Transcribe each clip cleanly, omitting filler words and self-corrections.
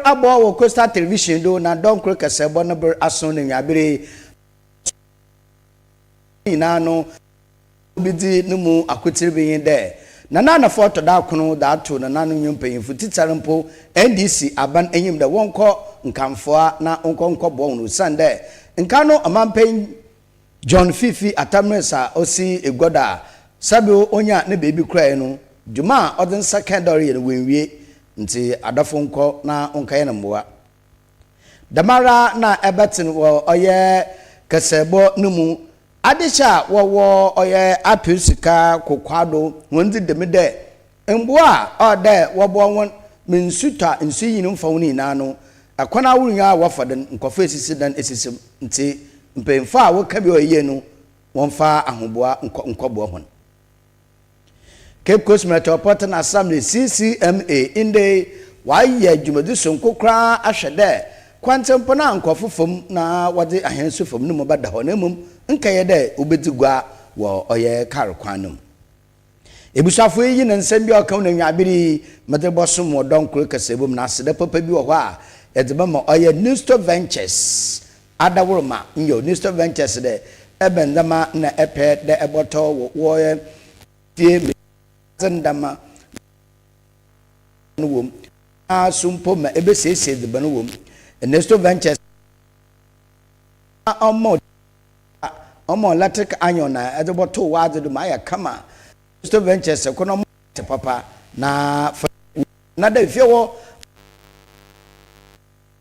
abo wo Coastal Television do na don kro kasebo no ber aso na nyabere ina no bidi no mu akotire beyin de na foto da kono da to na nanu nyumpanyimfu titarampo NDC aban enyim da wonko nkamfoa na onkonko bo no sande nka no amampan John Fifi atamresa osi egoda sabio onya ne bebi krai no juma odin secondary ne wenwie nti adafo nko na onkaye na mboa damara na ebetin wo oye kasebo numu adisha wo oye apusika kokwado wondi demide mboa ode wo bo won mensuta nsuyinu mfawuni na no akwana wunya wafaden nkofo esisi dan esisim nti mpemfa wo ka bi oye no wonfa ahoboa nkobo hon Cape Coast Metropolitan Assembly CCMA inde waye jumadu sonkokra ahwede kwantempo na nkofofom na wode ahensu fom no mobada ho na mum nkaye de obedigwa wo oye karkwanum ebusafo yi na nsem bi okam na nwabiri medebosom wo donkro kasebom na asede papa bi wo ho a edeba ma oye Nisto Ventures adawurma nyo Nisto Ventures de ebendama na epe de eboto wo ye tie zandama no wom asumpo ma ebesese de bano wom Nisto Ventures omo electric iron na edeboto wade do ma ya kama Nisto Ventures kono te papa na da fie wo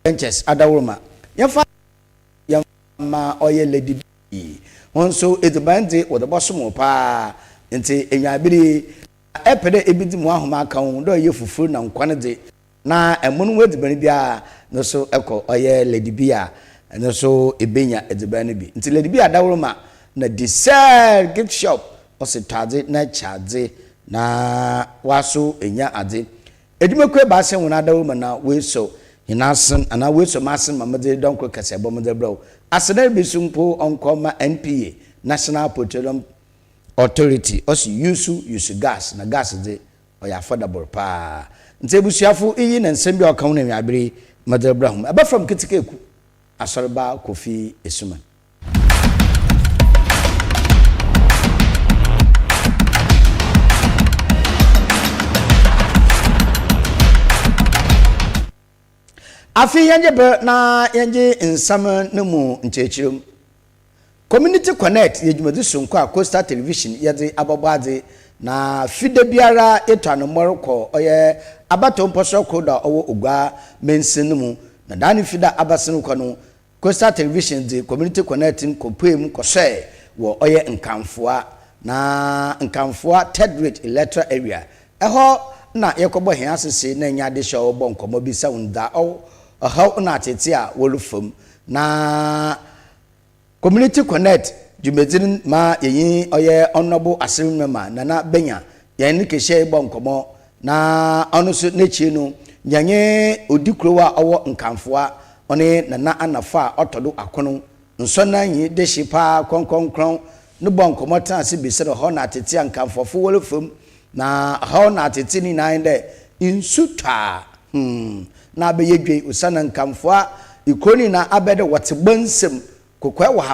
Ventures adawurma yafa ma oye lady onso edibande wo de bosom pa nti enyabiri epede ebidi mu ahoma kan do ye fufuru na nkwane de na emunu wedibani bia no so eko oye lady bia no so ebenya edibani bi nti lady bia dawroma na desert gift shop ositade na chade na waso enya ade edimekwe ba se wona dawroma na weso hinasen ana weso masen mamade donko kasebo mode bro asena bisumpo onkoma NPA National Petroleum Authority also use gas na gas de oya affordable pa ntebusuafo iyi na nsem bi okam na nwabere mother brahum aba from kitikeku ASORBA KOFI ESSUMAN afi yanje na yanje nsam nemu nchechirum Community Connect yejumadu sonko a Coastal Television yede abobade na fide biara etano moroko oye abato mposo koda owo ogwa mensin mu na dani fida abasin ko no Coastal Television de Community Connect nkopem kose wo oye nkamfoa na nkamfoa third rate electoral area eho na yekobo he asese na nya de show bo nkomo bi sa unda o how na tete a wolufam na Community Connect jumedin ma yin oye honorable asimema na benya yan keshe bo nkomo na onusu nechi no nyanye odikrowa owo nkamfoa one na anafa otodo akono nso na yi de shipa konkonkron no bo nkomo tan ase bisere ho na tete nkamfofo wolofam na ho na tete ni nan de insuta na beyedwe usana nkamfoa ikoni na abede wotebonsem kokwe wa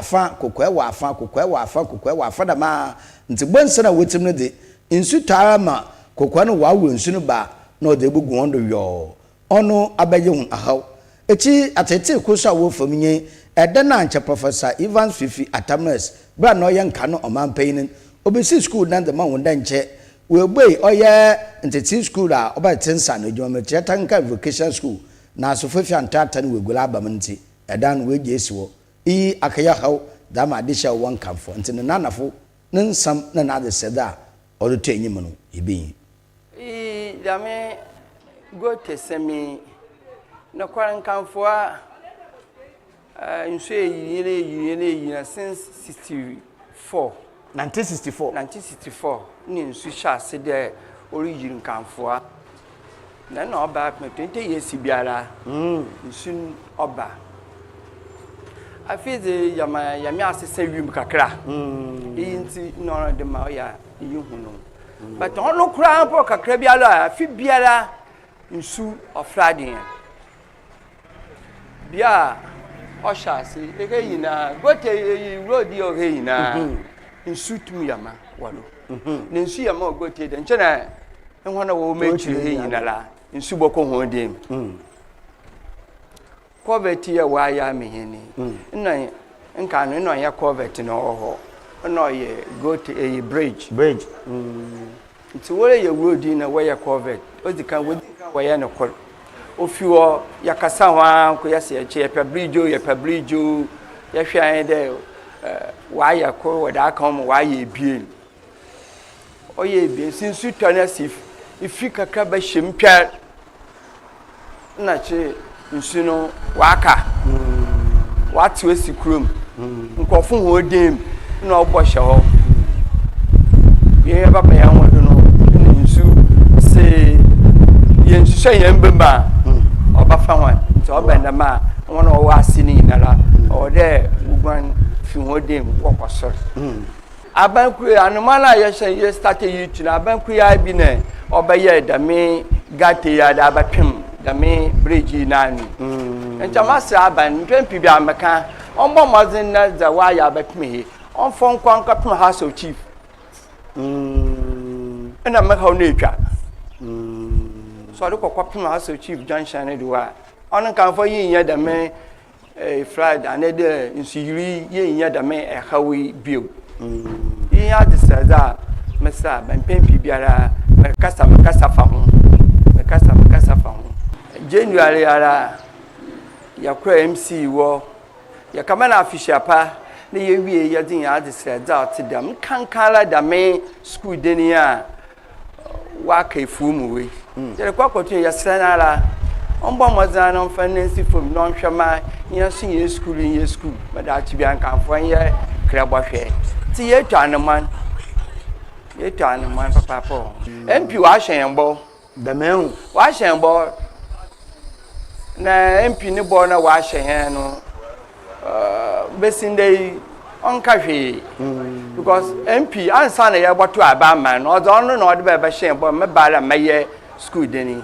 afa da ma nti bonse na wetim no de insu tara ma kokwe no wa nsu no ba na ode bugu wondo yo ono abaye hu ahaw echi atete koso wo faminye ede na anche Professor Evans Fifi Atamnes bra no ye nka no omampan obesi school na de ma wonda nche we boy oye ntete school a oba tensa no joma tanka vocational school na so Fifi antata no we gula abamnti edan we jesiwo I akaya haw dama adisha won kamfo ntene nanafo nsam na na de seda odo tenyim no ebi dame go tesemi na kwaran kamfo a nso yire na since 1964 ni nso sha se de origin kamfo a na oba 20 years biara nso oba afize yama asese wim kakra inti no de ma ya yihunu but ono kura po kakra biara afi biara nsu ofradin bia oshasi ehina gote road yo ehina nsutum yama walo nsu yama gote de nchena enwana wo mechi ehina la nsu boko ho dem covet ya wa ya mehini nna nka no ya covet no ho no ye gote a bridge nti wore ye road na we ya covet odikan we ya no kol ofiwo yakasa hwa ko yase ya che pe bridge ya hwan de wa ya ko we da kan wa ya ebien o ye ebien sinsu tona sif ifi kaka ba hempia na che nsu no waka watu esikrum nkofo ho dem na obo hye ho ye ba pa ya hodo no nsu se ye nsu hye yembemba oba fa wan so oba ndama won o wa asini nara o de ugban fi ho dem kokosor abanku anumala ye start yitu na abanku ya bi na oba ye dame gate ya da batwem dame bridge nani ntama sa aban mpempi bi amaka ombo mazin na za wa ya batme on fon kwan kapun house of chief ena maka ho na etwa so de kokopun house of chief junction ne do a on kan fo yin ya dame friday and de insiri yin ya dame e hawi bio yin ya de sa mesa ban mpempi biara makasa fa ho makasa fa ho January ara yakura MC wo yakama na official pa na yewie yadin ya de sreda otidam kankala da me school deni a wa kaifu mu we jere kwakoto ya sranala ombo moza no fancy from no hwema ya sun ye school mada chi bi ankanfo ye krabahwe ti ye twaneman papa MP wa hyenbo da mehu wa hyenbo na MP ni bo na wa hyen no besinde onka hwe because MP ansa na ye boto abaman no ozo no na ode be hyen bo me bala meye school deni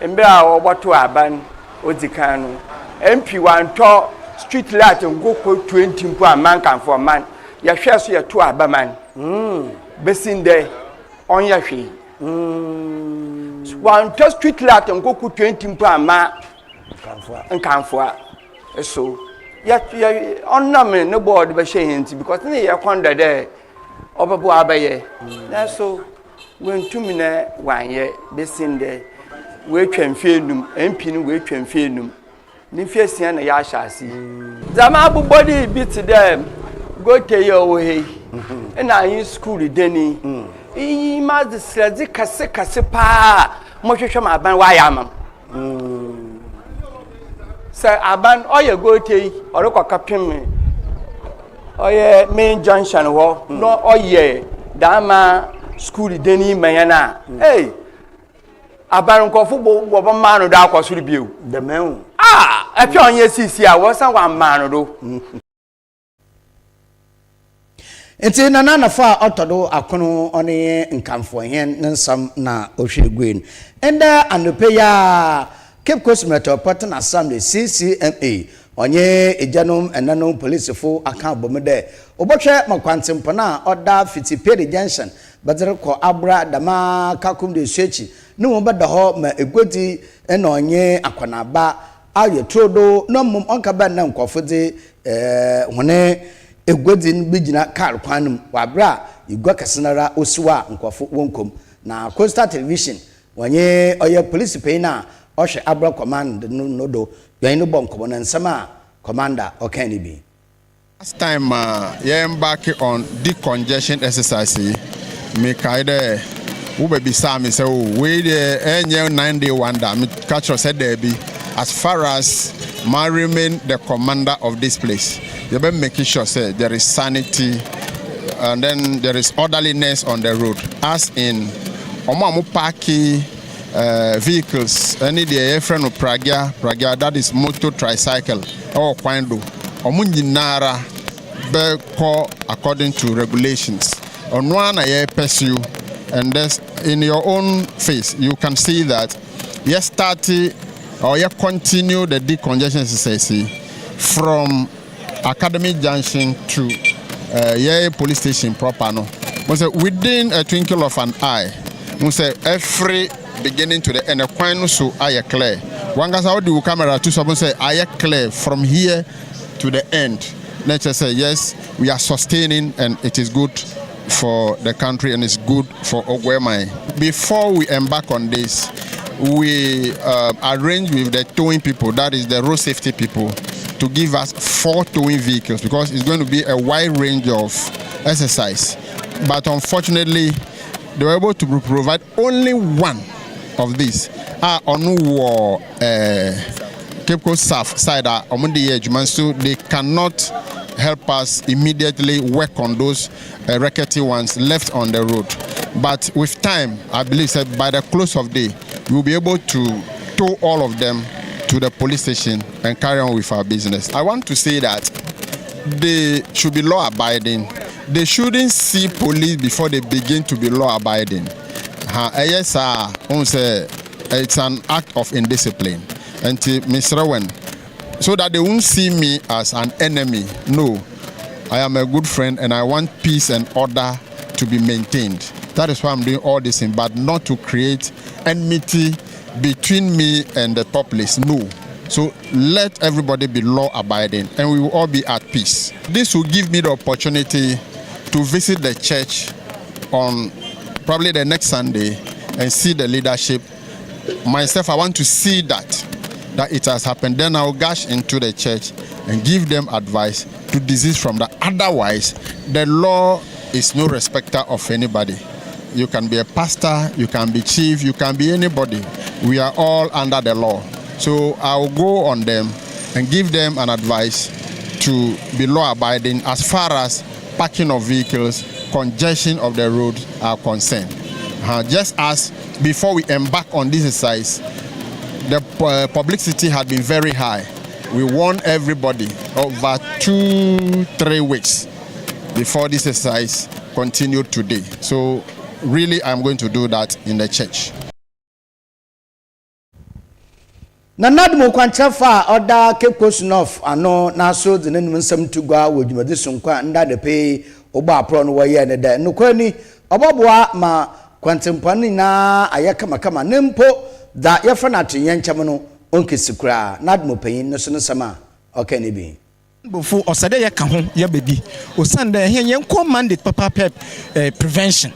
mbe a oboto aban odikan no MP wanto street light ngoko 20 mpo aman kan for man ya hwe so ye to abaman besinde onya hwe wanto street light ngoko 20 mpo ama nkanfo so ya onname no board be hyenti because ne ye konda de obebo abaye na so wentumi na wanye besinde we twamfienum MP ni we twamfienum ni fiesia na ya hyasi zama abubodi bit them go te yo he na yin school deni yi ma de sredi kase pa mo hwehwe ma ban wa ya mam say aban oye go te orukọ kapim oye main junction wo no oye dama school deni mayana aban nkofo bo ma no da akosuru biu da mehu afi onye sisi a wo san wa ma no do enti na fa otodo akono one nkamfo hen nsam na ohweguen enda anope ya Cape Coast Metropolitan Assembly CCMA onye ejanom enanom police fo aka bomede obotwe makwantempo na oda fitipere junction badere ko abra dama kakum de sechi ne wo beda ho ma egodi ena onye akwanaba aye trodo no mum onka ba na nkofode hone egodi bigina car kwanum wabra igwa kasenara osiwa nkofo wonkom na Coastal Television onye oye police pay na Oshe Abra Command no do you bonko na nsama commander okanibi. Last time you embark on decongestion exercise me kaide wo be bisa me say we the enye 9-day wonder me catch us said there be as far as my remain the commander of this place you be making sure say there is sanity and then there is orderliness on the road as in omo parking vehicles any the friend of Pragia that is motor tricycle or kwando omunyinara be call according to regulations on one I pursue and this in your own face you can see that yes 30 or you continue the decongestion exercise from Academy Junction to police station proper no. Within a twinkle of an eye, every beginning to the end, a coin so I clear. One guy's out the camera to someone say I clear from here to the end. Let's just say yes, we are sustaining and it is good for the country and it's good for Ogwemai. Before we embark on this, we arrange with the towing people, that is the road safety people, to give us 4 towing vehicles because it's going to be a wide range of exercise. But unfortunately, they were able to provide only one of these. On Cape Coast South side, so they cannot help us immediately work on those rickety ones left on the road. But with time, I believe that by the close of day, we will be able to tow all of them to the police station and carry on with our business. I want to say that they should be law-abiding. They shouldn't see police before they begin to be law-abiding. Yes, it's an act of indiscipline. And Mr. Rowan, so that they won't see me as an enemy. No, I am a good friend and I want peace and order to be maintained. That is why I'm doing all this, but not to create enmity between me and the populace. No. So let everybody be law-abiding and we will all be at peace. This will give me the opportunity to visit the church on probably the next Sunday and see the leadership. Myself, I want to see that it has happened. Then I'll gush into the church and give them advice to desist from that. Otherwise, the law is no respecter of anybody. You can be a pastor, you can be chief, you can be anybody. We are all under the law. So I'll go on them and give them an advice to be law-abiding as far as parking of vehicles, congestion of the roads are concerned. Just as before we embark on this exercise, the publicity had been very high. We warned everybody over 2-3 weeks before this exercise continued today. So really, I'm going to do that in the church. Nanadmo Quanchafa order Cape Coast North ano na so the name nsam tugwa wodwumade sonkwa nda de pay oba pro no waye ne da no kwani oboboa ma kwantempani na ayaka makama nempo da yefa na atyenkyam no onkesikura nadmo payin no so no sama okay ne bi bofu osade ye ka ho ye bebi osande ye nko mandate papa prevention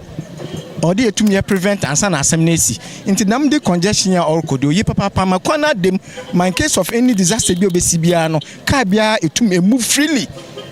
or the to prevent and san assemnesi into nam de congestion or kodo ye papa ma kwana dem in case of any disaster bi obesibia no ka bia etum move freely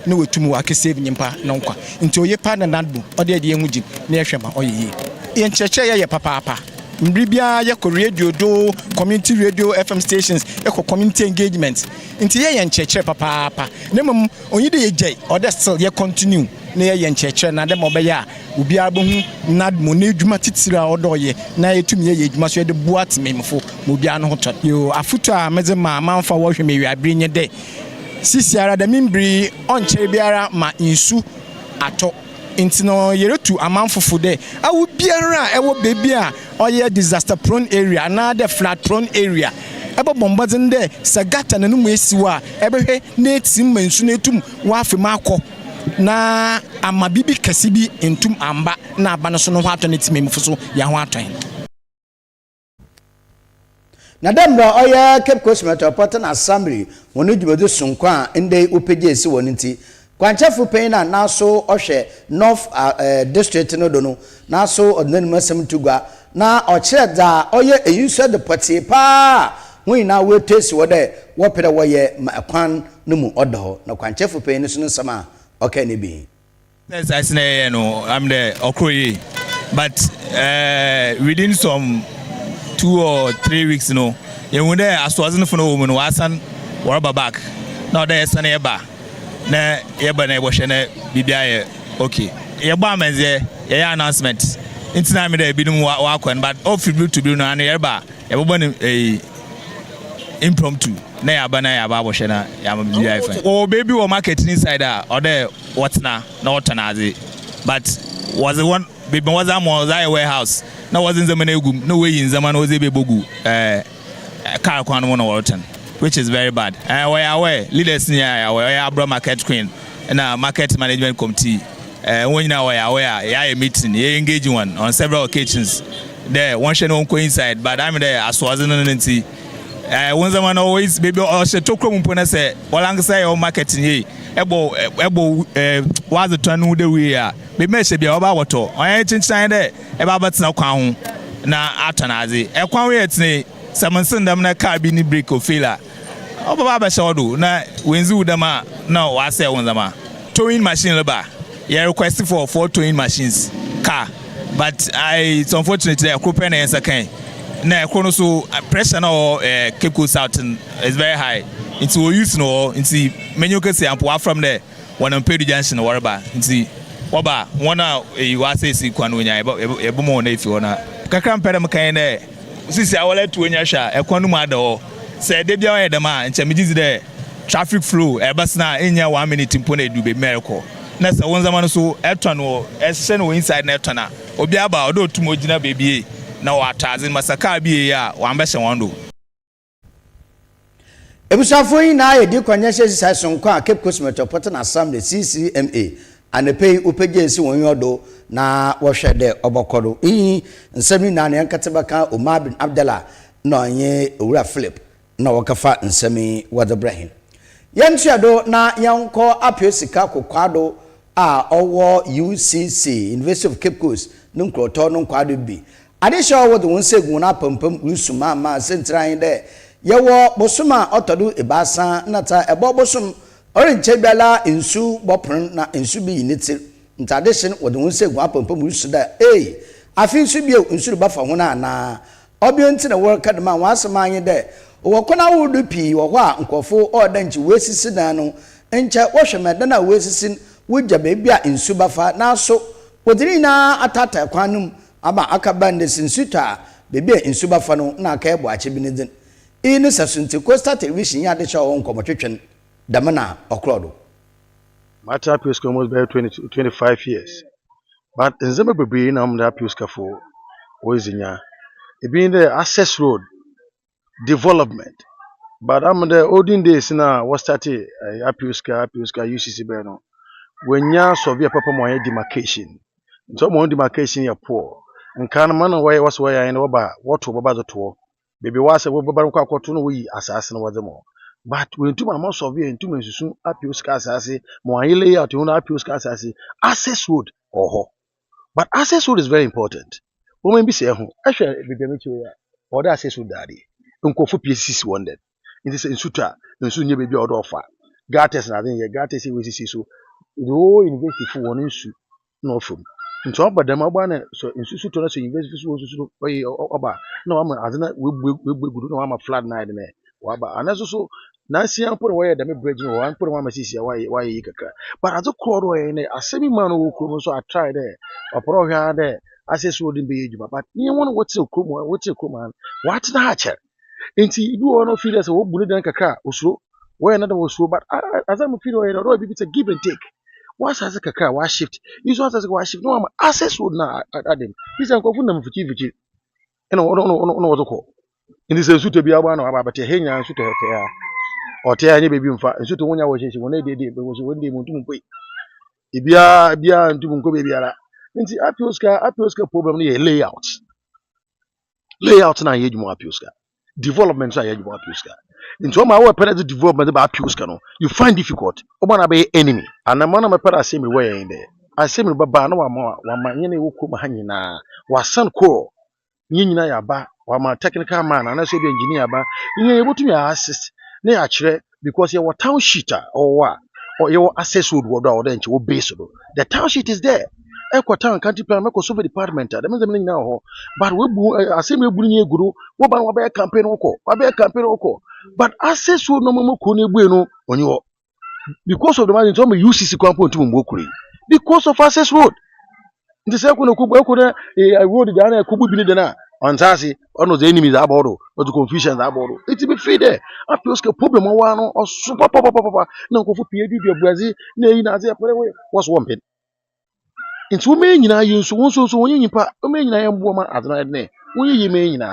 no wetum wa ke save nyimpa no nkwa into ye pa na nadbu or de ye hu jim na ehwema oyeye ye ncheche ye papa mbribia ye ko radio do community radio FM stations ye ko community engagement into ye ncheche papa nemum onyi de ye jay or de still ye continue na ye ncheche na dem obeya obi abohu nadmo na edwuma titira odoye na yetum ye edwuma so ye de buat memfo obi ano hoto yo afuto a meze ma manfa wo hwe me wiabre nye de sisiara da mimbri onche biara ma insu ato intino yeretu amanfofo de awu biara ewo bebi a oye disaster prone area na the flood prone area ebe bombarding de sagata na numu esiwa ebehwe na etim mansu na etum wa afema akọ na amabibi kasibi entum amba na abano so no ho ato na timemfo so ya ho ato na dembra oya Cape Coast Metropolitan Assembly wonu dwubedu sonkwa ende opeje esi wonti kwanchafu peina na so ohwe North District no do no na so odnanu masem tugwa na ochire da oye eyuso de poti pa wen na we tesi wode wo pere wo ye kwan no mu odo na kwanchafu peina so no sama okay ne bi yes I say no I'm the okroye but within some 2 or 3 weeks no you when there as was no for no woman wasan woraba back now there is an eba na eba na ebo hwe bibia okay yeba menze ye announcement intina me there bidum wa kwan but all feel to do no an eba ebo ni impromptu na yaba bo hwe na yama bibia fine oh baby wo market inside or there what na what na but was the one baby was am was a warehouse na wasn't the manegum no way in zaman was a bogu car kwan no Walton, which is very bad. And we are aware, leaders near we are Abra Market Queen and a market management committee. When you know we are aware, a meeting, engage one on several occasions. There, one should not go inside, but I'm there as was in see. One zaman always baby or she took room when I say, well, I'm say or marketing ye, ebo was the turn with the we are. Be measure be about what all. I ain't inside there, about now crown. Na atanazi ekwan we etne samansen dam na car bi ni break o failure obaba ba shodo na wenzi udama na wase wonzama towing machine leba you request for 4 towing machines car but it's unfortunately akrope na yensa kan na ekro so pressure na Cape Coast South is very high into we use no into menyo kase ampo from there one Pedu junction waraba into oba one you wase si kwanu nya ebo mo na ifi ona kakra mpere mkan na sisi awole tu onya hwa ekwanu mu ado se de bia oyedem a nche mejizi de traffic flow ebasna enya 1 minute mpo na edube mereko na se won zaman so eton wo ehye no inside na eton a obi aba odo tumo gina bebie na wa ataze masaka bie ya wa ambehye wondo ebusafo yi na yedi kwanya hye sonko a Cape Coast Metropolitan Assembly CCMA anepei upejensi wonyodo na wohwede obokoro yi nsemi na ne nkatebaka Omar bin Abdallah na onye owura Philip na wakafa nsemi wadebrahim yentuado na yanko apio sika kokwado a owo UCC University of Cape Coast nkroto no nkwado bi adesha owo de wonsegun na pampam usuma ma sentran de yewo bosuma otodu ebasa nata ebo bosum orinche biala insu bopren na insu bi yiniti ntadeshin wode wonsegun apampam usu da afi insu bi insu ba fa hona na obio nti na work adma wasema anye de wokona wudu pi wo ho a nkofo odanchi wesisi na no enche wohwemeda na wesisi wujja bebi a insu ba fa na so wodiri na atata kwanum ama akabande sinsuta bebi a insu ba fa no na aka ebo ache bi nidin ini sasunti Coastal Television ya de shawo nkomotwetwen damana okrodo Matter appeals almost by 25 years. But in Zimbabwe, I'm the appeals for Oizinya. It being the access road development. But I'm the olden days now was started appeals UCC Beno. When ya Soviet Papa Moya demarcation. So more demarcation ya poor. And can man away was where I know about what to about the tour. Baby was a Babaruka Kotuno we assassin was the more. But when two months of year and 2 months soon appeals casasi, more lay out to appeals casasi, access road or but access road is very important. Women be say, I shall be or the access road daddy. Uncle for PCC wanted. In this in Sutra, and soon you baby or offer. Gates and I think Gates is so the whole university for one issue, no from. And so, but them are so in Sutra, so university was about no, I'm a flat night in there. And also, Nancy, I'm put away the bridge, or I'm put one Mrs. Why you can. But as a quarter, a semi man who could so I tried there, or put there, access wouldn't be, but you want what's a command, what's the hatcher? And see, you want to feel as a whole bullet and caca, also, where another was so, but as I'm feeling, it's a give and take. What's as a caca, why shift? Is what as a why shift? No, I'm access would not add him. He's a confundum for TV. And no, what to call. In this suit to be a one or about a hang and suit or tear any baby and suit to one hour when they did, but was one day to wait. If you are and to go baby. In the Apioska problem, layouts. Layouts na yeju mo Apioska. Developments are yeju mo Apioska. In some our parents development about Apioska, you find difficult. Oban be enemy. And a man of my parents say me way in there. I say me baba no one man yene wuku mahanyina was son ko. Nyina ya ba wa ma technical man and also be engineer ba you able to assist na ya kire because your town sheet or your access road or then you base the town sheet is there Equa town county plan make so department that means them now but we asem we buru nyeguru wo ba wa campaign oko but access road no mo ko na egbu no onyo because of the man some UCC compound to mbokuri because of access road the second road down a kubu bi na Ansasi, one of the enemies about or the confusion about it be free there. After a problem one or super papa no go for PAD Brazil, nay Nazia was one pin. In 2 million use so when you pa, a million woman as night nay, when you mean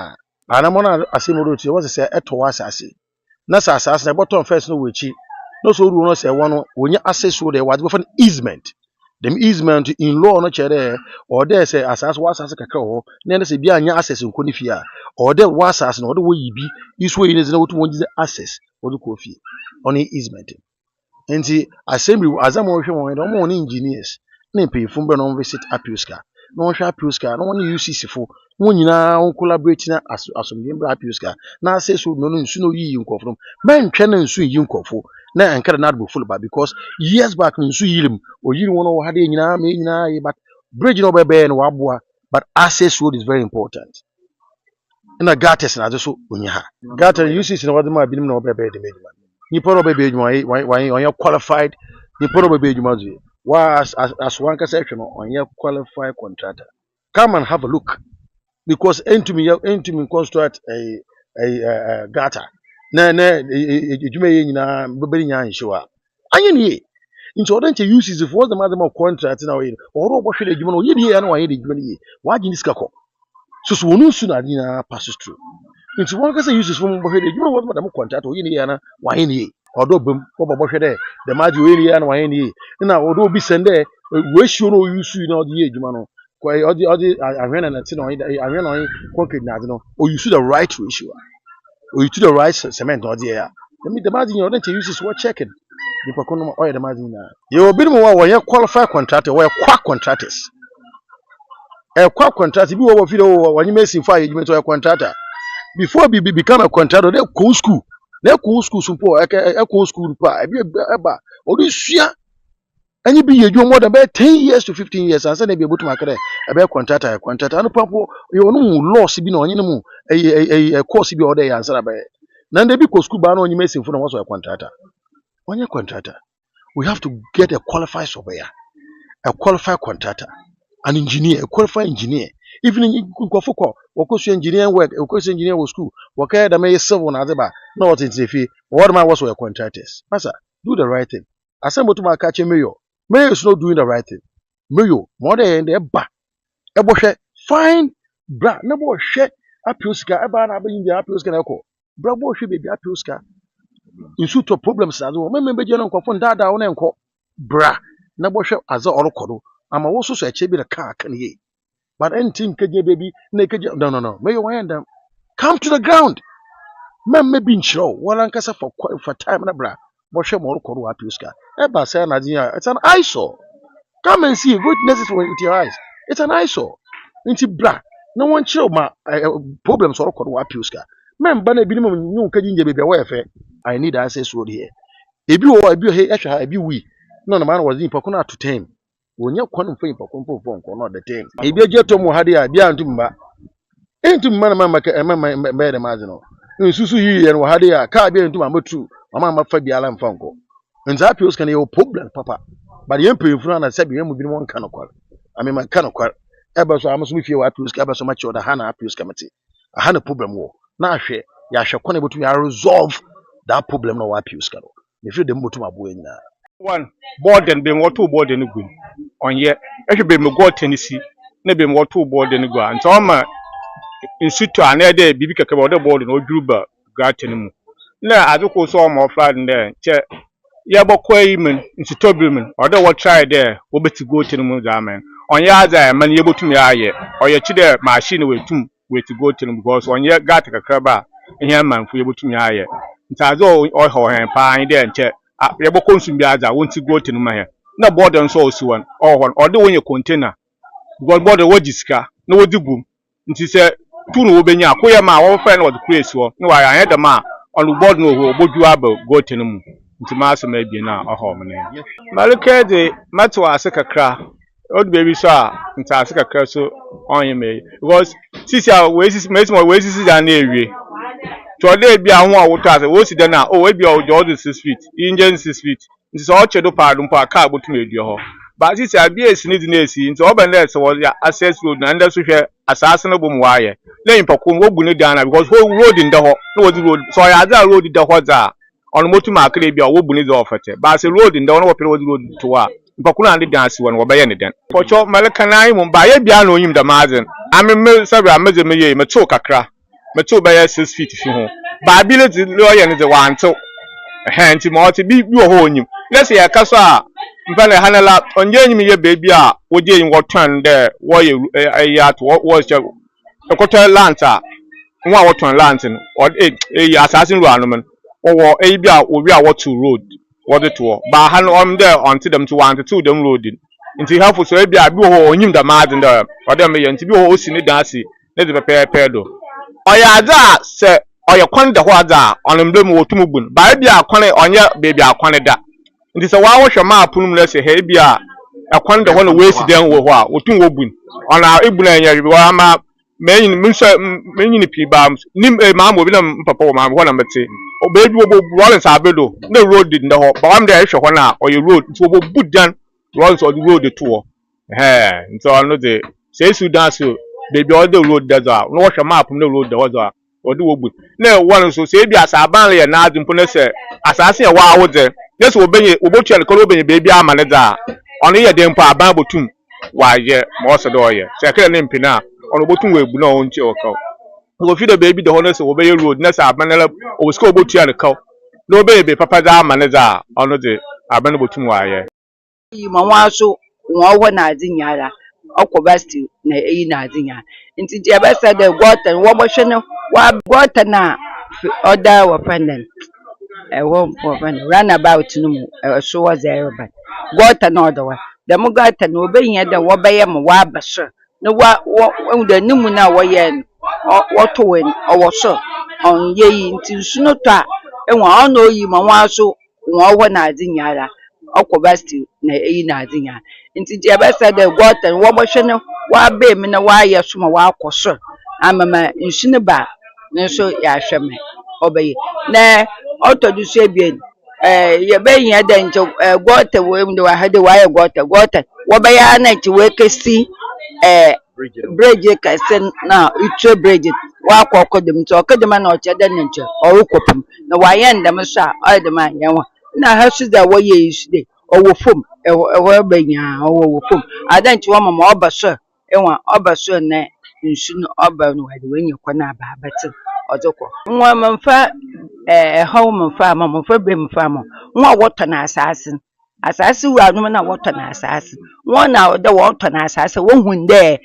anamona asemoro ti was say eto asase na asase na bottom first no wechi no so ru no say wono wonya access road e wa go for easement dem easement in law no chere or there say asase wa asase kakra ho na say bia anya access nkoni fi a or there wa asase no wo yibi iso yi ne na wotu wonji access wo do KOFI on easement enti assembly azam wo hwe won do mo engineers na payfum be no visit Apiuska no hwe Apiuska no woni UCC fo mo nyina on collaborate na asomdwe bra Apiuska na access no nsu no yi nkofo men twa na nsu yi nkofo na enkere na do full ba because years back nsu yirim o yiri wono ha de nyina me nyina yi but bridge no be no waboa but access road is very important na gates na so onya ha gates UCC na wade ma binim na be de meduma ni poro be eduma wan qualified ni poro be eduma zo wa as one ka say hwe no on qualified contractor come and have a look because entumi construct a gata na eduma ye nyina beberi nya nhyewa anye ni nti odan che UCC for the matter of contract na we oro bo hwe eduma no ye die ya na wa ye eduma ni wa gini sika ko so wonu su na dina passes through nti won ka say UCC for bo hwe eduma wo madam contract o ye ni ya na wa ye ni odo bem ko bo hwe de the maji o ye ni ya na wa ye ni na odo obi sende we show no UCC na odi eduma no odi ahwena na ti no ahwena no concrete na adi no o you see the right ratio o you see the right cement odi ya the margin you don't use what checking the pakono oil the margin na ye obi mo wa ye qualified contractor we kwa contractors kwa contractor bi wo fi wo wanyi mesin fa ye jumento contractor before be become a contractor they go school so po e ko school pa e ba o do sua any be you more than 10 years to 15 years and say na be able to makere e be contractor no papo you no loss bi na onye mu course bi order ya answer ba na nde bi ko school ba na onye mesin fu na so contractor onye contractor we have to get a qualified surveyor a qualified contractor an engineer a qualified engineer even in kwafoko wakosu engineer work wakosu engineer wo school wakaya da me civil na adeba na what in what man was your contractors masa do the right thing asembo to ma catch mayor is not doing the right thing mayor more than the ba ebo hwe fine bra na bo hwe Apiuska eba na abayin dia Apiuska na eko bra bo hwe baby Apiuska in suit of problems na zo me be je no nkofo ndada wo na enko bra na bo hwe aza orokodo ama wo so eche bi na kan ye but anything keje baby na keje no mayor wan dem come to the ground me be nchiro wala nkasa for time na bra bo hwe mo orokodo Apiuska eba say na dia it's an eyesore. Come and see witnesses with your eyes. It's an eyesore. Inti bra. No one chill ma problems or kwa Apiuska. Men bana bi no nyu ka jinje bebia we fe. I need access road here. Ebi he ehwa ebi we. No man was in pakuna to 10. Wonya kwanu fe pakon fon no the 10. Ebi ajeto mu hade a bia ntum ba. Entum man ma be de mazino. Nsusu yi ye no hade a ka bia ntum amatu. Mama mafa bia ala mfanko. Nza Apiuska ne yo problem papa. But the emperor na said you be one kind of qual. I mean my kind of qual. Eba so amusu fie wa Apiuska eba so much other hana Apiuska mate. A hana problem wo. Na hwe ya hwe kone betu ya resolve that problem no wa Apiuska no. Me feel dem botu mabo nyina. One board and be what two board and good. On ye e be me go Tennessee na be what two board and go. And so ma in situ anede bibi keke board no druba gaten mu. Na azuko so mo flat there che yabokwa yimen nsitobimen odo wo try there wo beti go tinu zaman onye aza man yebotum ya aye oye chide machine wetum weti go tinu because onye gata kakraba ihe manfu yebotum ya aye ntazo o ho hen pa an de nche yabokwa nsum bi aza wonti go tinu ma he na board nso osuwan ohon odo wonye container because board wo jisika na wo digum nti se tunu wo benya akoya ma wo fa na wo create wo na wa yan de ma on board no ho bodu aba go tinu mu nti maso ma bi na ohom ne malike de mato ase kakra old baby so a nti ase kakra so onye me because sisi a we sisi da na ewie to de bi a ho a woto ase wo si de na o e bi o jo 6 feet engine 6 feet nti so o chedo paadum pa ka botum edu ho ba sisi a bi esi ni di na esi nti oben let so was access road na nda so hwe asase no bom waaye leyin pakom wo bu ni dan na because road in the ho no was road so ya za road the ho za on motu makre bia wo buni zo ofete ba se road nda won wo pere wo road to a mpakuna ande dance won wo baye ne den pocho malaka nai mo ba ye bia no yim da mazin ame me sabe ameze me ye me to kakra meto bɛyɛ 6 feet fi ho baability lawyer no de wantew nti ma ɔte bi wɔ hɔ onyim na sɛ yɛka so a mfa na hanala onye enyim yɛ beebi a wodi enyim wɔtɔn dɛ wɔyɛ ɛyɛ ato wɔhyɛ ɛkɔtɔ land a nwa wɔtɔn land no ɛyɛ asase no anom no wɔwɔ ɛyi bi a obi a wɔto road wɔde to ba ha no ɔm dɛ ɔnte dɛm to wante to dɛm road nti hafo so ebi a bi wɔ hɔ onyim dɛm ade dɛ ɔdɛ meyɛ nti bi wɔ hɔ osi ne dan ase ne de pɛpɛɛpɛ do ɔyɛ ade a sɛ ɔyɛ kwan da hɔ ade a ɔnom dɛm wɔtum bun ba bi a kwan ɔnyɛ beebi a kwan da nti sɛ wɔahwɛ map no mu lɛ sɛ ha bi a ɛkwan da hɔ no wɔasi dan wɔ hɔ a wɔtum wɔ bun ɔna ebun ɛnyɛ bi wɔ ama menyin pii ba nim maamo bi na papa wɔ maamo hɔ na mete obebi wo Rollins abedo na road din da hɔ ba wam da ehwɛ hɔ na ɔyɛ road nti wo budan Rollins ɔde road to hɔ nti ɔno de sɛ esu dan so beebi ɔde road da za no wɔhwɛ map na road da hɔ za ɔde wo bud na wɔn nso sɛ ebi asaban yɛ na adimpo na sɛ asase yɛ wa awodze na sɛ obenye obotua ne kɔrɔ obenye beebi ama ne da ɔno yɛ dempo aban botum wayɛ ma ɔsɛ dɛ ɔyɛ sɛ kɛ ne mpina ɔno botum wɔ ebu na ɔntie ɔkaw ofi da baby the honor so obey road na sa abanela o sika obotua ne kaw na obey be papa da amane za ono de abane botum waye yi ma wa so won ho na adinyara okobasti na eyi na adinya nti je be say the goten wo bo hwe ne wa goten na order wa panel wo panel run about no mu so was there but goten order wa the mo goten no obey here da wo beye mo wa baso na wa da nimu na wo ye what when or so on ye into sunota and one no yi ma one so one na dinyara okobasti na eyi na dinya nti je be say the goten wo bo hwe ne wa be me na wa ye so ma wa akoso amama nsune ba nso ya hwe me obeye na otodusu ebien ye be yin da nje goten wo mu de wa hade wa ye goten wo be ya na nti we kesi bridge kasen na itwe bridge wa kokodem to okedem na ochede nche orukopum na waye ndem so a odem ayewa na ha su da waye isude owo fom ewo benya owo fom adanchi wo mama obaso enwa obaso na nsu no oba no wade wenye kwana aba abete ozokọ nwa mamfa hawo mamfa mamfa bre mamfa mo nwa woto na asase wu anum na woto na asase won na de woto na asase won hunde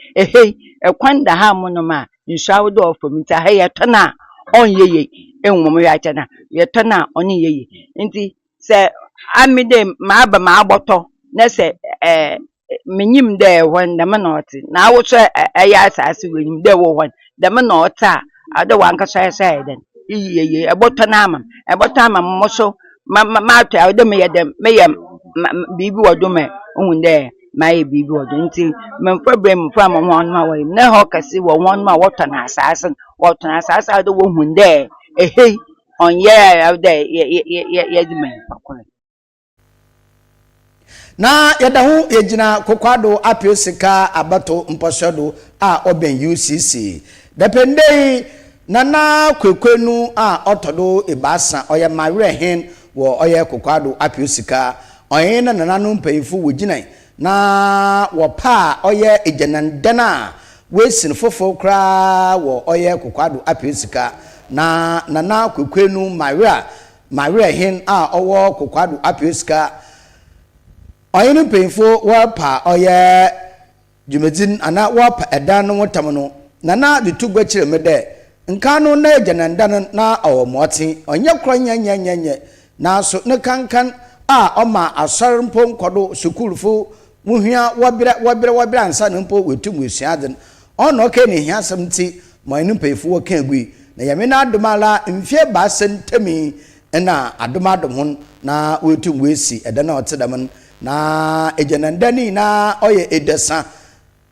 ekwanda ha mono ma nsu awdo ofom nta ha yeto na onyeye enwom ya chana yeto na onyeye nti se amide ma aba ma agboto na se menyim de won de na oti na awoso eya asase wenyim de wo won de na ota ade wanka sai den iyeye egboto na amam mo so ma to ade me yedem me yem bibi wodome ohunde my bibi wodom nti memfa brem fa ma won ma wayim na ho kase wo won ma woto na asase ade wo hunde onye ade ye di men pakon na yada hu yegina kokwado apiosika abato mposodo a oben UCC dependei nana kwekwenu a otodo ibasa oye marehen wo oye kokwado apiosika oye na nana no mpayifo wogina na wo pa oye ejanandana wesin fofo kra wo oye kokwado apiosika na nana kwekwenu marehen a owo kokwado apiosika oye no mpayifo wo pa oye jumedin ana wo pa edan no wotam no nana de tugwa kire me de nka no na ejanandana na owomote onye kronyanyanyanye na so ne kankan a oma asor mpo nkodo sukulfo muhia wabira ansa ne mpo wetum wesuaden ono ke ne hia samti moyenu pefo kan gui na yame na adomala mfie ba sentemi na adomadom hon na wetum wesi eda na otedam na ejanandani na oye edesa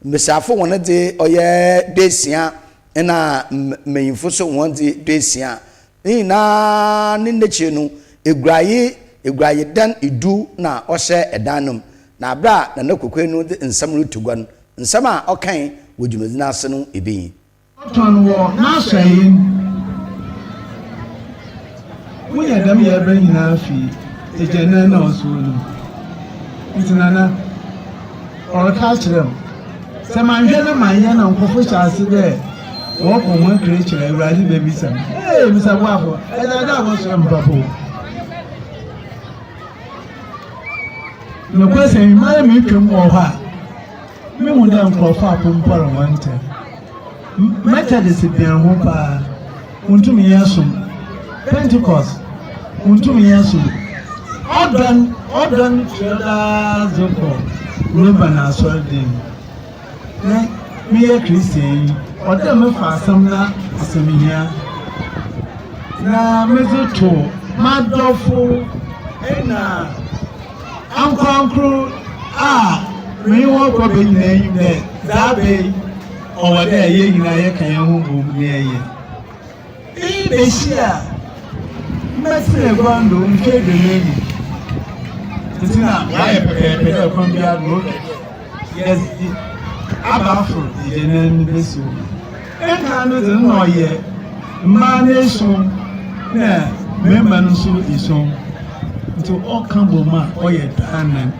mesafo won de oye desia na meyinfo so won de desia ni na ne nechi no eguaye dan idu na ohye edanum na abra na nakokwenu de nsam rutugon nsam a okan wodwumazina ase no ebi ton wo na sey wo ya dam ya bra nyina fi ejena na oso no ntinana or castle se man hwe na man ya na nkofo chase de Walk on one creature, Riley baby son. Hey, Mr. Waffle, and I was some bubble. No question, my mutual or her. Me won't down for far from Paramount. Methodist in their home, Untumi Yasum, Pentecost, Untumi Yasum, Oddan, Fiona Zoko, Ruben Aswardin. Me a Christian, or them for some here. Na Mizzo, Mad Doffo, and Uncle, me walk up in name there, that bay, or there, ye, I can home near ye. Besia, Messi, one room, shade the lady. It's not why I come here. Yes, Abafo, the name Bessu. And I don't know yet. Manation, member so is on to all Campbellman or yet, and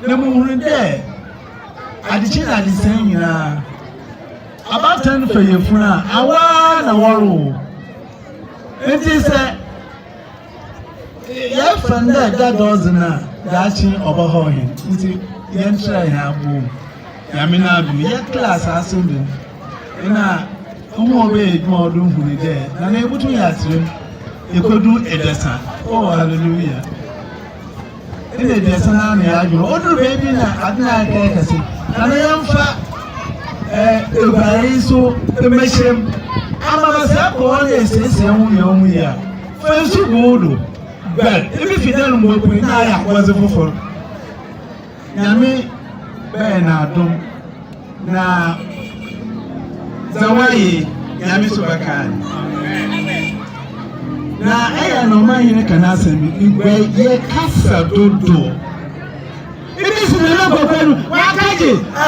the moon there. I did not say, about 10 for your friend. I want a war. It is a your friend that doesn't that she overhaul him. You try her boom. Yamina do your class has something. And I wait more room for the day. And able to ask him, you could do a desert. Oh, hallelujah. In the desert, I do. Oh, the baby, I can't say. And I am fat. The mission. I'm a always says, young year. First, you go. But if you don't work with I was a fool. Yami, Benadum. Now, Zawai, Yami Subakan. Now, I am no man in a canasm, where ye casa do. It is the number of why can't you? I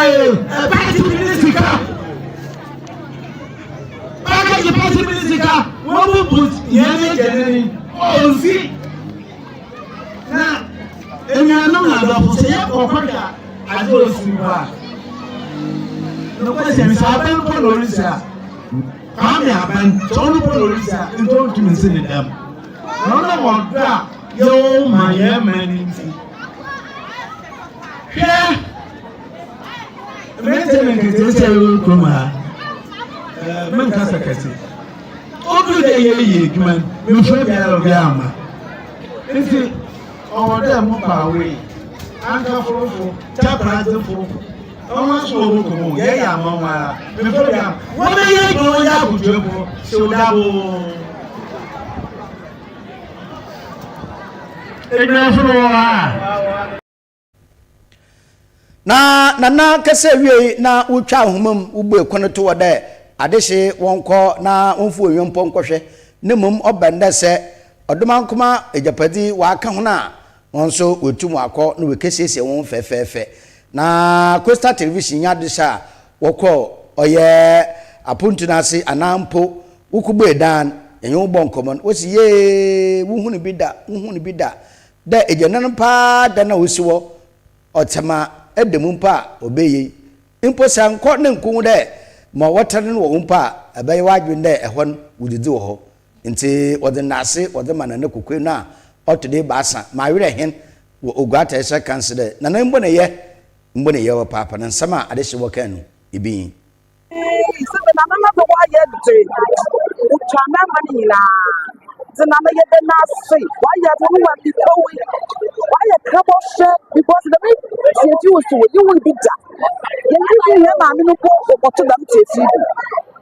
pass to the possibility. What will put Yanni oh, see? Now, and you are not about to say, or I don't see why. No question is happening for Lorisa. I'm happening, Tony Polorisa, and told to me, send them. None of what that, yo, my man. Yeah, the maintenance is a little coma. Man Casacati. All the day, man, you should be out of Yama. Is it over there, Mopa away? Uncle for Taprazo for almost over. Yeah, Mamma. Before them, what are you going out with you? So double. na kese wie na utwa homam ugbe kono to wode adehye wonko na wonfu onwempo nkohwe ne mum obende se odomankoma ejapadi wa ka ho na wonso wetum akọ na wekesiesie won fefefe na Coastal Television yadesha wokọ oye apuntu na ase anampo ukugbe dan enye wo bonkomo wosi ye wuhunu bi da da ejenan pa da na wosiwo otema edemumpa obeye imposa nko ne nku de ma watare no wo mpa abai wadwen de ehon wudidi wo ho nti wode nase wode manane kokwe na otode baasa ma were hen wo ogwata esa consider na na mbone ye wo papa na nsama adehye wo kanu ibi sebe na mama do wa ye de utwana mani na zina na ye de na se wa ye do wa bi ko we wa ye kabo she because the way you will be that ye you ma mi no ko to dam tefi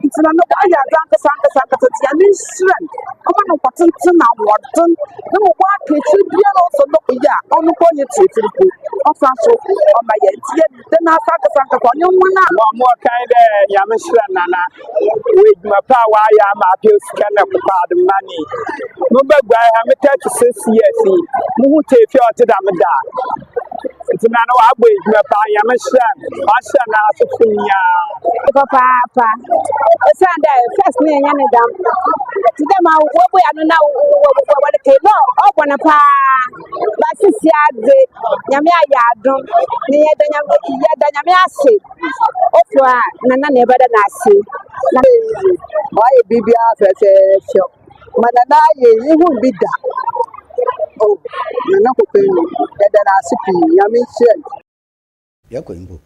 ntina no wa ye sanka tia ni sran ama no kwatin na wodon na mo wa ke chi bia no so no ya onu ko ye tefi ko ofa so o ma ye tie de na sanka ko nyu na mo kind ya me sran na with my power ya ma pio scan up the money mo ba gba ha me 36 years mo hu tefi o te dam da ntina no wa gba my power ya me sran na afunya papa first me nya ne dam to them, I don't know what the came up on a pa. But since Yamia Yadon, near the Yamiasi, Opera, Nana never than I see. Why BBR show? Manana, you would be that. Oh, you're not paying. Then I see Yami. Yakwimbo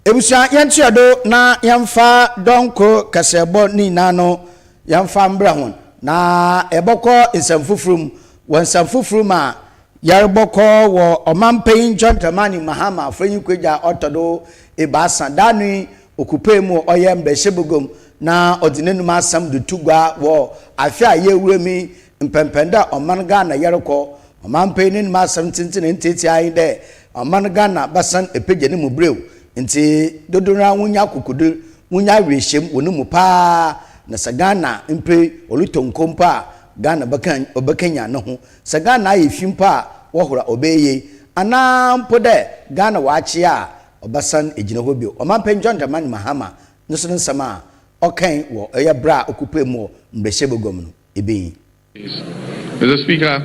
ebusa yantiado na yamfa donko kasebo ni nano yamfa mbra hon na eboko nsamfufrum wonsamfufrum a yarboko wo omampen jontamani mahama afenyi kwegya otodo ebasa danu okupemu oyem behebugom na odinenum asam dutugwa wo afia yewuremi mpempenda omanga na yarko omampen ni masam tintin ntiti ayinde Amman Ghana basan epejeni mu brew nti dodora wunya kokodo wunya reshem wonu mu pa na sagana mpe olutonkompa Ghana bakan obakanya no ho sagana ayefimpa wohora obeye ana mpode Ghana waachi a obasan ejina ho bio omampen John Dramani Mahama nso nsama okan wo eyabra okupemu mbehebogom no ebeyi. Mr. Speaker,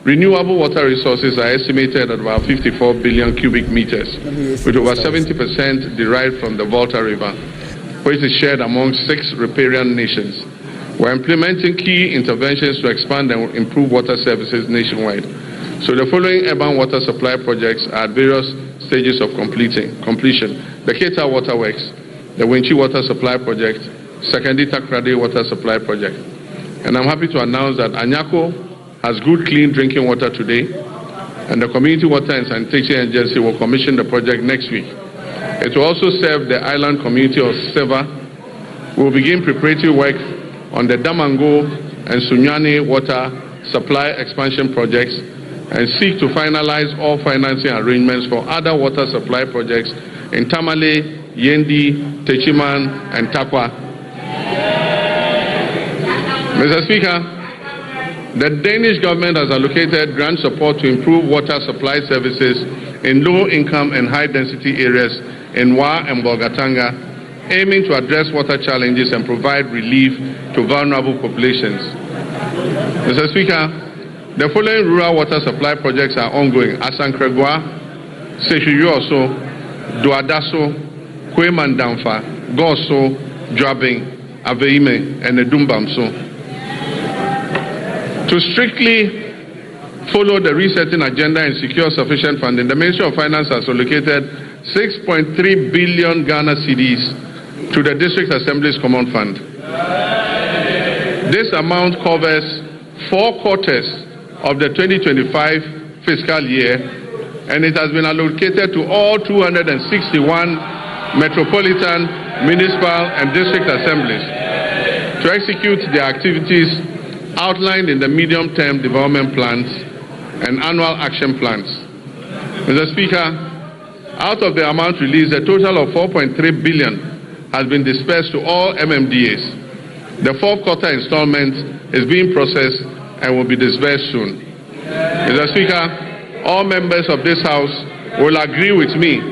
renewable water resources are estimated at about 54 billion cubic meters, with over 70% derived from the Volta River, which is shared among 6 riparian nations. We're implementing key interventions to expand and improve water services nationwide. So the following urban water supply projects are at various stages of completion. The Keta Water Works, the Winchi Water Supply Project, Sekandita Krade Water Supply Project. And I'm happy to announce that Anyako has good clean drinking water today, and the Community Water and Sanitation Agency will commission the project next week. It will also serve the island community of Seva. We will begin preparatory work on the Damango and Sunyani water supply expansion projects and seek to finalize all financing arrangements for other water supply projects in Tamale, Yendi, Techiman, and Takwa. Mr. Speaker, the Danish government has allocated grant support to improve water supply services in low-income and high-density areas in Wa and Bolgatanga, aiming to address water challenges and provide relief to vulnerable populations. Mr. Speaker, the following rural water supply projects are ongoing: Asankregwa, Seshuyuoso, Duadaso, Kwemandamfa, Goso, Dwabing, Aveime, and Edumbamso. To strictly follow the resetting agenda and secure sufficient funding, the Ministry of Finance has allocated 6.3 billion Ghana cedis to the District Assembly's Common Fund. This amount covers 4 quarters of the 2025 fiscal year, and it has been allocated to all 261 metropolitan, municipal, and district assemblies to execute their activities outlined in the medium-term development plans and annual action plans. Mr. Speaker, out of the amount released, a total of 4.3 billion has been dispersed to all MMDAs. The 4th quarter installment is being processed and will be disbursed soon. Mr. Speaker, all members of this House will agree with me.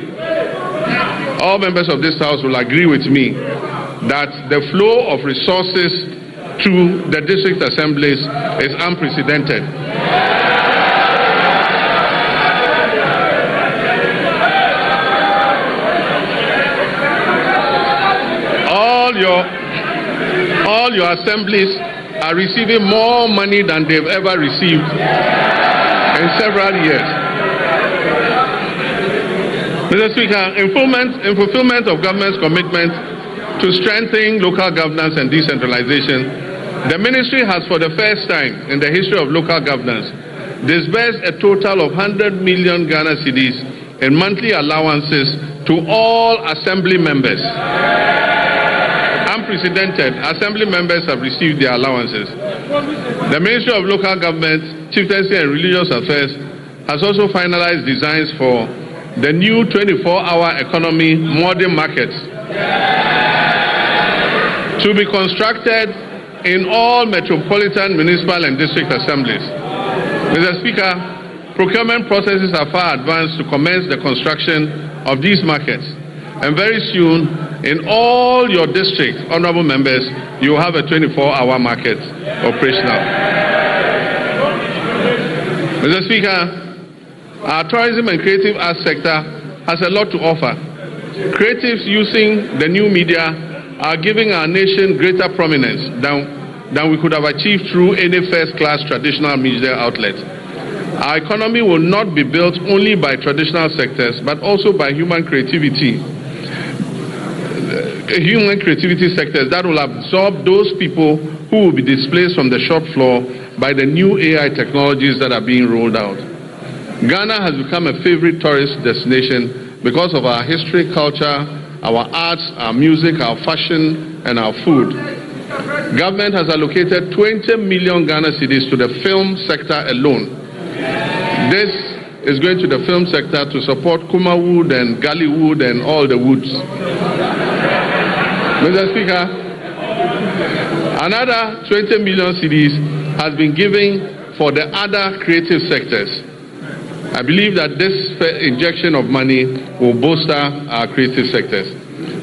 All members of this House will agree with me that the flow of resources to the district assemblies is unprecedented. All your assemblies are receiving more money than they've ever received in several years. Mr. Speaker, in fulfillment of government's commitment to strengthen local governance and decentralization, the ministry has, for the first time in the history of local governance, disbursed a total of 100 million Ghana cedis in monthly allowances to all assembly members. Unprecedented, assembly members have received their allowances. The Ministry of Local Government, Chieftaincy and Religious Affairs has also finalized designs for the new 24-hour economy modern markets to be constructed in all metropolitan, municipal, and district assemblies. Mr. Speaker, procurement processes are far advanced to commence the construction of these markets, And very soon, in all your districts, honorable members, you will have a 24-hour market operational. Mr. Speaker, our tourism and creative arts sector has a lot to offer. Creatives using the new media are giving our nation greater prominence than we could have achieved through any first-class traditional media outlet. Our economy will not be built only by traditional sectors, but also by human creativity sectors that will absorb those people who will be displaced from the shop floor by the new AI technologies that are being rolled out. Ghana has become a favorite tourist destination because of our history, culture, our arts, our music, our fashion, and our food. Government has allocated 20 million Ghana cedis to the film sector alone. This is going to the film sector to support Kumawood and Gollywood and all the woods. Mr. Speaker, another 20 million cedis has been given for the other creative sectors. I believe that this injection of money will bolster our creative sectors.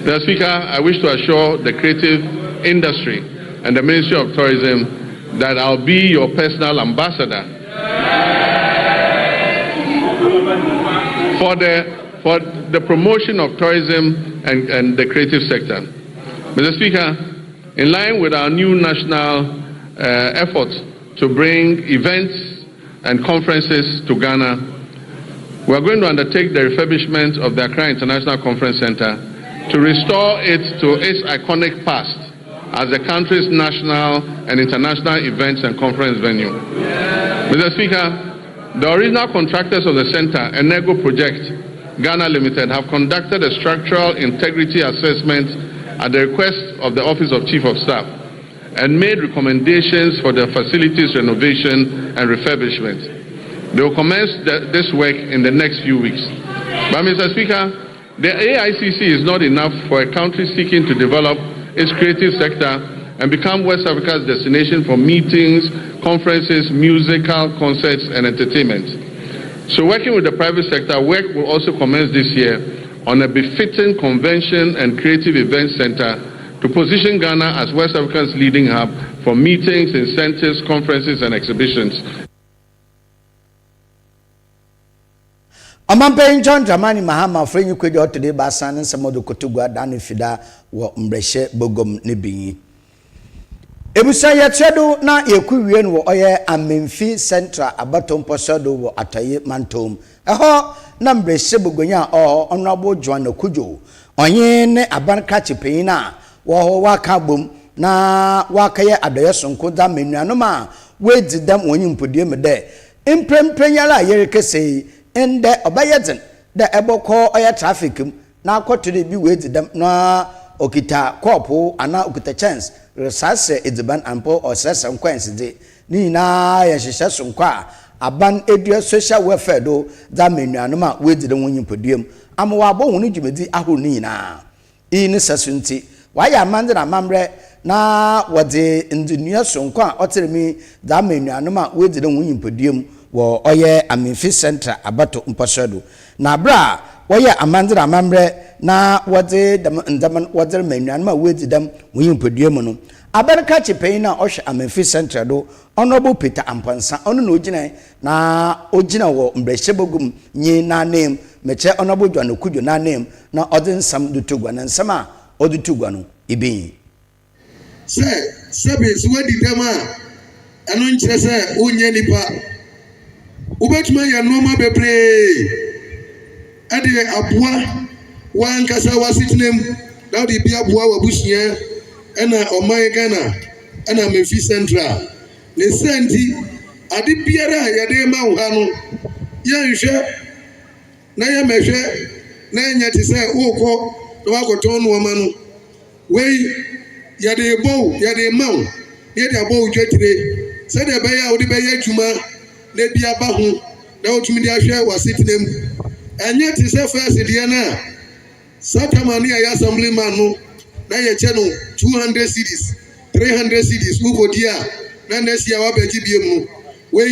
Mr. Speaker, I wish to assure the creative industry and the Ministry of Tourism that I'll be your personal ambassador for the promotion of tourism and the creative sector. Mr. Speaker, in line with our new national effort to bring events and conferences to Ghana, we are going to undertake the refurbishment of the Accra International Conference Center to restore it to its iconic past as the country's national and international events and conference venue. Mr. Speaker, the original contractors of the center, Enego Project Ghana Limited, have conducted a structural integrity assessment at the request of the Office of Chief of Staff and made recommendations for the facilities renovation and refurbishment. They will commence this work in the next few weeks. But Mr. Speaker, the AICC is not enough for a country seeking to develop its creative sector and become West Africa's destination for meetings, conferences, musical concerts, and entertainment. So working with the private sector, work will also commence this year on a befitting convention and creative event center to position Ghana as West Africa's leading hub for meetings, incentives, conferences, and exhibitions. Amampe John Dramani Mahama Frenyu Kwejo today Basan and Samodo Kotugwa Dani Fida wa Mbreshe Bogom Nibi. Ebusa ya chedo na yekuwien wo oye Amemfi Central Abatom Posodo wo Ataye Mantom. Eho na Mbreshe Bogonya o Honorable Joan Okujo. Onye ne Abanka Chipena wo waka bom na wakaye adoye sonko da menuanoma we didam wonyi mpodie mede. Impremprenyala yerekese ende obayedzen da eboko oya traffic na akoto bi we didam na okita kopo ana okita chance resase ediban ampo osese nkwense de ni na ya hihye sonkwa aban edua social welfare do da menuanom a we didam wonyi mpodiem amwa abo hunu dwumedi ahoro ni na ini sasunti waya amande na mamre na wode indunua sonkwa oteremi da menuanom a we didam wonyi mpodiem wo oye Amemfi Central Abato Mposodo na bra woye amandra amamre na wode ndaman wode menuanma wedidam wonyimpodiem no abarka chipen na ohwe Amemfi Central do Honorable Peter Ampansa ono no ogina na ogina wo Mbresebogum nyi na name meche Honorable Joan Okujo na name na odinsam dutugwa na nsama odutugwa no ibi se be wedidam a anu nkyere se onye nipa ubetuma ya noma bebre ade aboa wankasa wasitinem na odi bia aboa wabusia ena oman Ghana ena Amemfi Central ne senti ade biara ya de ma wo ha no ya nhwe na ya mehwe na nya te se ukọ na wakoton no ma no wei ya de bow ya de maw ya de bow twetire se de be ya odi be ya adwuma na bia ba ho na otumi dia hwe wasitinem enye ti se first dia na satamani ya assemblyman no na ye che no 200 cedis 300 cedis ugo dia na next year wa beji biem no we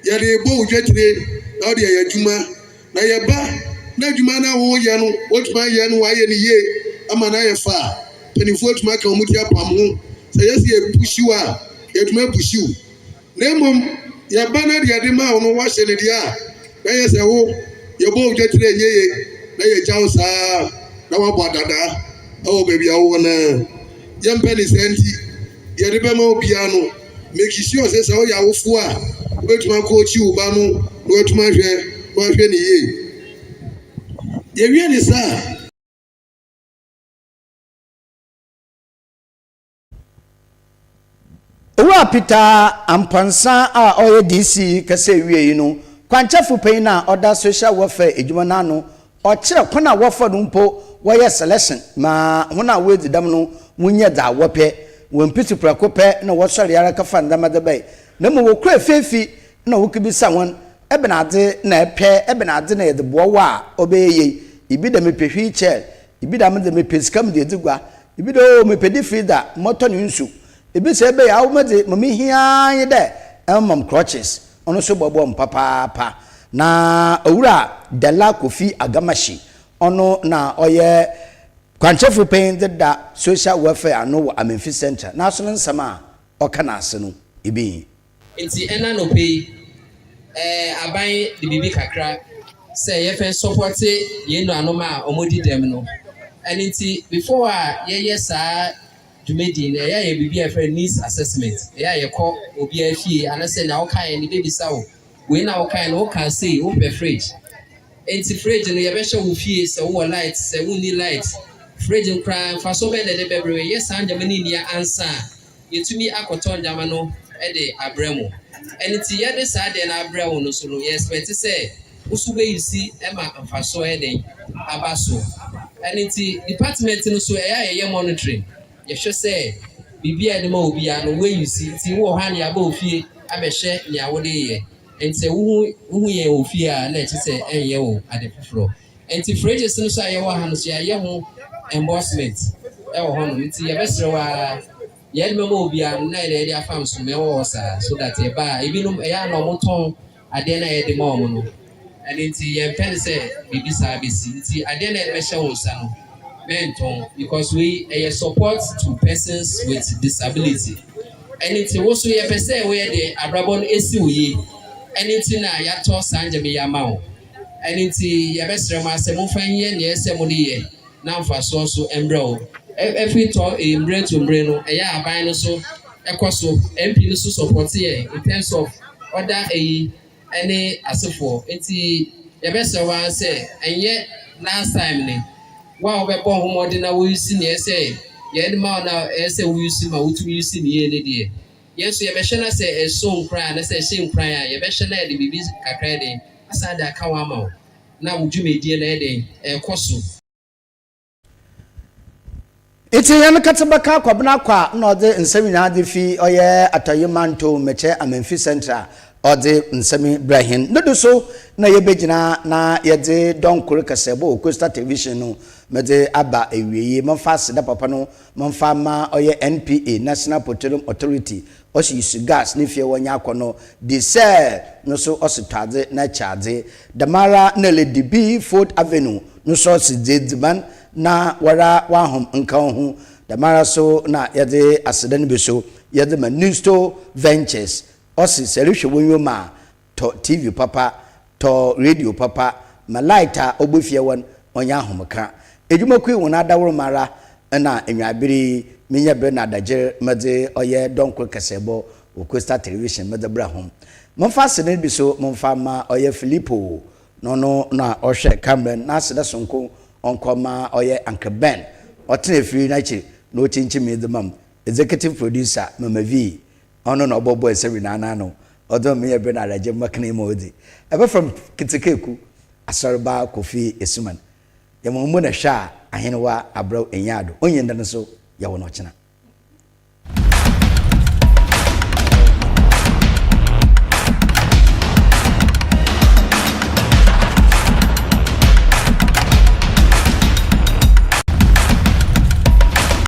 ya de bo udwetire na odi ya adwuma na ye ba na adwuma na wo yɛ no wotuma yɛ no wayɛ ne yie ama na yɛ fa penifo wotuma ka omuti apam ho sɛ yɛsi yɛ puhyiw a yɛtuma puhyiw na mmom yɛba na deɛ de ma wo no wahyɛ ne deɛ a na yɛ sɛ wo yɛbɔ wo gyatire nyɛ ye na yɛgya wo saa na wabɔ adada ɛwɔ baabi a wowɔ no yɛmpɛ ne saa nti deɛ de bɛma wo biara no make sure sɛ woyɛ awofo a wobɛtuma akɔɔkyi wo ba no na watuma hwɛ ne yie yɛwie ne saa Owura Peter Ampansa a oye DC kase wie yi no kwanchefo panyin na oda social welfare edwuma na no o kire kwana wofa no mpo woye selection ma hona we didam no munye da wope won piti prako pe na wo sori ara ka fa ndama de bai na mo wo kura fefi na wo kibisa won ebe na ade na epe ebe na ade na ye de bo wa obeye ibi da me pehwi chel ibi da me de me peskam de digwa ibi do me pedi frida moto ni nsu ebi se be ya wo mede mami hia ye de emam crutches ono so bobo mpapa na owura dela kofi agamashi ono na oye kwanchefu pen da social welfare ano wo amenfi center na so nsama okana ase no ebi enti ena no pay aban de bibi kakra say ye fen support ye no anoma omodi dem no enti before ye sa Jumedi na ya bibi a needs assessment ya ko obi afie anase na okan ni baby sawo we na okan no can say o pe fridge enti fridge no ye be hye wo fie se wo light se wo ni light fridge nkran fa so be de bebre yes anja mani ni ansa yetumi akoton jama no e de abramo enti ye de sa de na abramo no so no ye expect say usu be yisi e ma fa so e de abaso enti department no so ye monitoring you should say bibia de ma obia no wey you see ti wo ha ne aba ofie abehye ne awode ye enti hu ye ofie a na echi say enye wo ade foforo enti fridges no so aye wo ha no so aye ho embossment e wo ho no enti ye besre wa ye de ma obia na ye de afam so me wo sa so that e ba ebi no ya na omoton ade na ye de ma omo no enti ye pen say bibisa abesi enti ade na ye behye wo sa no menton because we support to persons with disability and it also ye person we the abrabon esi oye anything na ya to sanje me ya mawo and it ye besre ma se mo fan ye na ese mo ye na mfa so embro every to embre to embre no e ya aban no so ekoso MP no so support ye in terms of other any asefo enti ye besre wa se enye last time ni wa be bon homode na wo yusi ne ese ye de ma na ese wo yusi ma wo tu yusi ne ye ne de yeso ye be hye na se eso nkran na se hye nkran a ye be hye na de bibi kakra de asa da ka wa ma na wo dwumedie na de koso iti yan katibaka kwabna kwa na ode nsemi na ade fi oye atoyemanto meche amenfi central ode nsemi Ibrahim nodo so na yebegina na yede donkore kasebo Costa television no mede aba ewieye manfa da papa no manfa ma oye NPA National Petroleum Authority osi use gas ni fie wonya akono diesel no so ositade na charge damara na le DB Ford Avenue no so sidedman na wara wahom nka ho damara so na yede asedan bi so yede ma Newsto Ventures osi serihwe wonyoma to TV papa to radio papa ma lighter obofie won onya ahomka edwumakui wona adaworo mara na enwabiri menya bre na adagye mede oye donkor kasebo Costa television mede brahom momfa sene bi so momfa ma oye Filippo no na ohwe camera na sede sonko onkoma oye Uncle Ben otene firi na chi no chinchi mede mam executive producer Mama V ono no obobo esewi na no odo menya bre na adagye makne modi ebe from Kitikeku ASORBA KOFI ESSUMAN yamumuna sha ahenwa abro enyado onye ndane so yawo no chena